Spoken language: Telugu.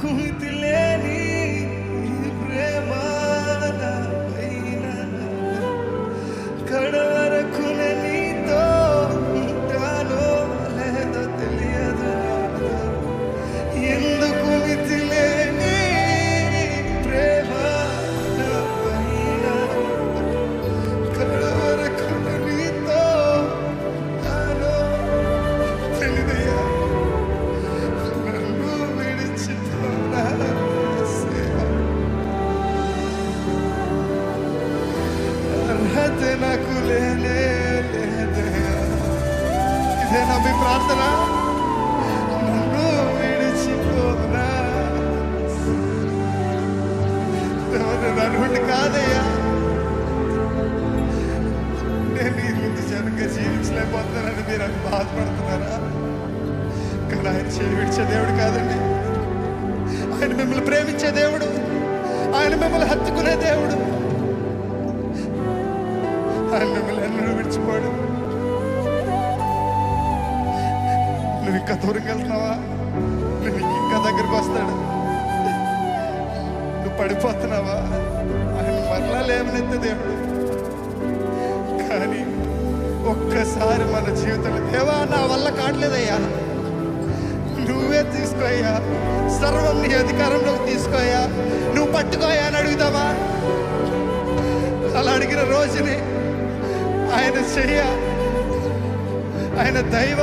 కుమితిలేని ప్రేమ నాపైన కడవరకు నీతో ఉంటానో లేదో తెలియదు. ఎందుకు మితిలేని ప్రేమ నాపైన కడవరకు నీతో ఉంటానో తెలియదయ్యా. నన్ను విడిచిపోనా అర్హత నాకు లేనే లేదయ్యా. ఇదేనా మీ ప్రార్థన? నన్ను విడిచిపోనా నన్ను కాదయ్యా. నేను ఈ ముందు సరిగ్గా జీవించలేకపోతున్నానని మీరు అని బాధపడుతున్నారా? కానీ ఆయన చేయి విడిచే దేవుడు కాదండి. ఆయన మిమ్మల్ని ప్రేమించే దేవుడు, ఆయన మిమ్మల్ని హత్తుకునే దేవుడు. ఆయన మిమ్మల్ని ఎన్నడూ విడిచిపోడు. నువ్వు ఇంకా దూరంగా వెళ్తున్నావా? నువ్వు ఇంకా దగ్గరకు వస్తాడు. నువ్వు పడిపోతున్నావా? ఆయన మరలా లేవనెత్తే దేవుడు. కానీ ఒక్కసారి మన జీవితంలో దేవా నా వల్ల కావట్లేదయ్యా, నువ్వే తీసుకోయ్యా, సర్వం నీ అధికారంలోకి తీసుకోయా, నువ్వు పట్టుకోయా అని అడుగుతావా? అలా అడిగిన రోజుని ఆయన చెయ్య, ఆయన దైవ